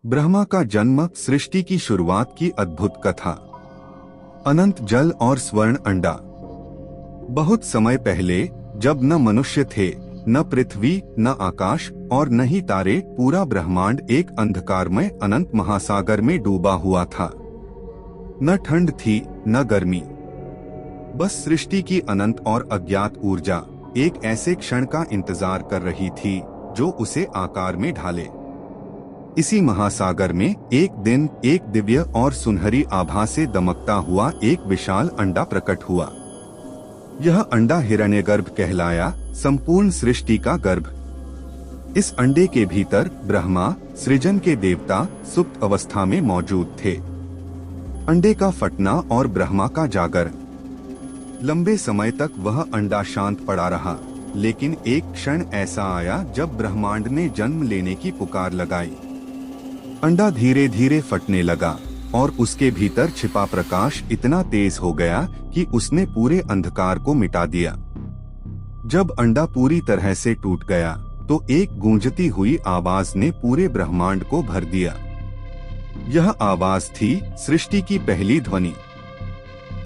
ब्रह्मा का जन्म, सृष्टि की शुरुआत की अद्भुत कथा। अनंत जल और स्वर्ण अंडा। बहुत समय पहले, जब न मनुष्य थे, न पृथ्वी, न आकाश और न ही तारे, पूरा ब्रह्मांड एक अंधकारमय अनंत महासागर में डूबा हुआ था। न ठंड थी, न गर्मी, बस सृष्टि की अनंत और अज्ञात ऊर्जा एक ऐसे क्षण का इंतजार कर रही थी जो उसे आकार में ढाले। इसी महासागर में एक दिन एक दिव्य और सुनहरी आभा से दमकता हुआ एक विशाल अंडा प्रकट हुआ। यह अंडा हिरण्यगर्भ कहलाया, संपूर्ण सृष्टि का गर्भ। इस अंडे के भीतर ब्रह्मा, सृजन के देवता, सुप्त अवस्था में मौजूद थे। अंडे का फटना और ब्रह्मा का जागरण। लंबे समय तक वह अंडा शांत पड़ा रहा, लेकिन एक क्षण ऐसा आया जब ब्रह्मांड ने जन्म लेने की पुकार लगाई। अंडा धीरे धीरे फटने लगा और उसके भीतर छिपा प्रकाश इतना तेज हो गया कि उसने पूरे अंधकार को मिटा दिया। जब अंडा पूरी तरह से टूट गया, तो एक गूंजती हुई आवाज ने पूरे ब्रह्मांड को भर दिया। यह आवाज थी सृष्टि की पहली ध्वनि।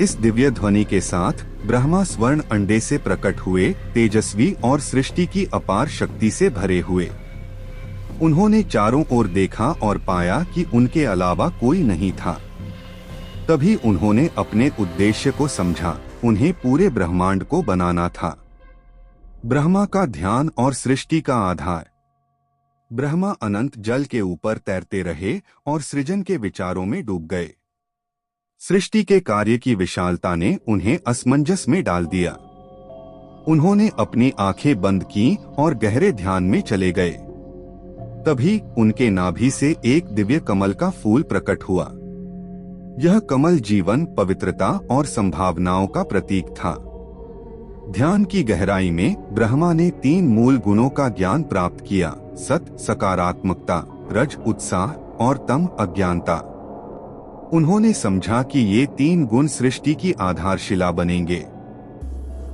इस दिव्य ध्वनि के साथ ब्रह्मा स्वर्ण अंडे से प्रकट हुए, तेजस्वी और सृष्टि की अपार शक्ति से भरे हुए। उन्होंने चारों ओर देखा और पाया कि उनके अलावा कोई नहीं था। तभी उन्होंने अपने उद्देश्य को समझा, उन्हें पूरे ब्रह्मांड को बनाना था। ब्रह्मा का ध्यान और सृष्टि का आधार। ब्रह्मा अनंत जल के ऊपर तैरते रहे और सृजन के विचारों में डूब गए। सृष्टि के कार्य की विशालता ने उन्हें असमंजस में डाल दिया। उन्होंने अपनी आंखें बंद की और गहरे ध्यान में चले गए। तभी उनके नाभि से एक दिव्य कमल का फूल प्रकट हुआ। यह कमल जीवन, पवित्रता और संभावनाओं का प्रतीक था। ध्यान की गहराई में ब्रह्मा ने 3 मूल गुणों का ज्ञान प्राप्त किया: सत सकारात्मकता, रज उत्साह और तम अज्ञानता। उन्होंने समझा कि ये 3 गुण सृष्टि की आधारशिला बनेंगे।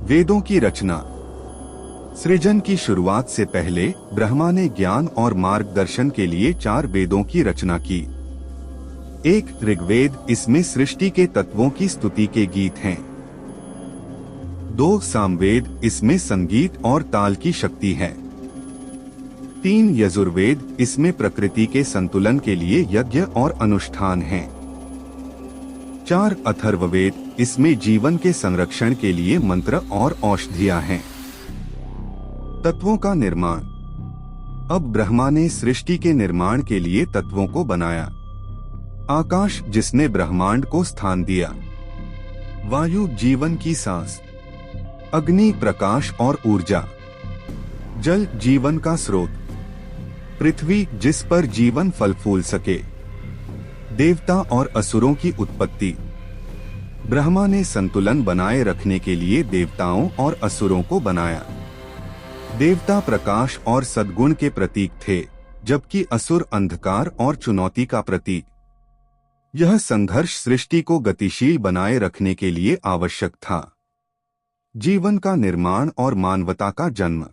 वेदों की रचना। सृजन की शुरुआत से पहले ब्रह्मा ने ज्ञान और मार्गदर्शन के लिए 4 वेदों की रचना की। 1 ऋग्वेद, इसमें सृष्टि के तत्वों की स्तुति के गीत हैं। 2 सामवेद, इसमें संगीत और ताल की शक्ति है। 3 यजुर्वेद, इसमें प्रकृति के संतुलन के लिए यज्ञ और अनुष्ठान हैं। 4 अथर्ववेद, इसमें जीवन के संरक्षण के लिए मंत्र और औषधियां हैं। तत्वों का निर्माण। अब ब्रह्मा ने सृष्टि के निर्माण के लिए तत्वों को बनाया। आकाश, जिसने ब्रह्मांड को स्थान दिया। वायु, जीवन की सांस। अग्नि, प्रकाश और ऊर्जा। जल, जीवन का स्रोत। पृथ्वी, जिस पर जीवन फल फूल सके। देवता और असुरों की उत्पत्ति। ब्रह्मा ने संतुलन बनाए रखने के लिए देवताओं और असुरों को बनाया। देवता प्रकाश और सद्गुण के प्रतीक थे, जबकि असुर अंधकार और चुनौती का प्रतीक। यह संघर्ष सृष्टि को गतिशील बनाए रखने के लिए आवश्यक था। जीवन का निर्माण और मानवता का जन्म।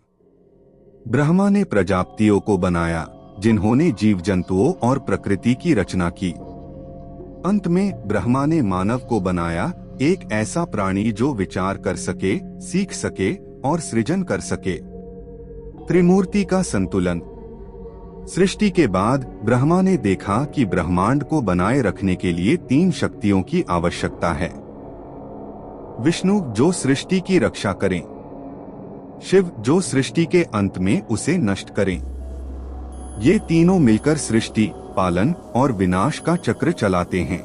ब्रह्मा ने प्रजापतियों को बनाया, जिन्होंने जीव जंतुओं और प्रकृति की रचना की। अंत में ब्रह्मा ने मानव को बनाया, एक ऐसा प्राणी जो विचार कर सके, सीख सके और सृजन कर सके। त्रिमूर्ति का संतुलन। सृष्टि के बाद ब्रह्मा ने देखा कि ब्रह्मांड को बनाए रखने के लिए 3 शक्तियों की आवश्यकता है। विष्णु, जो सृष्टि की रक्षा करें। शिव, जो सृष्टि के अंत में उसे नष्ट करें। ये तीनों मिलकर सृष्टि, पालन और विनाश का चक्र चलाते हैं।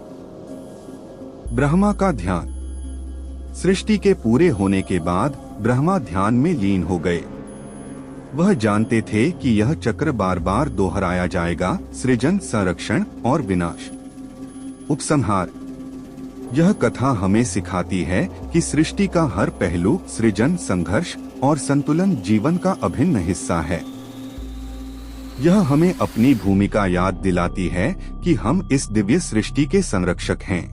ब्रह्मा का ध्यान। सृष्टि के पूरे होने के बाद ब्रह्मा ध्यान में लीन हो गए। वह जानते थे कि यह चक्र बार बार दोहराया जाएगा: सृजन, संरक्षण और विनाश। उपसंहार। यह कथा हमें सिखाती है कि सृष्टि का हर पहलू, सृजन, संघर्ष और संतुलन जीवन का अभिन्न हिस्सा है। यह हमें अपनी भूमिका याद दिलाती है कि हम इस दिव्य सृष्टि के संरक्षक हैं।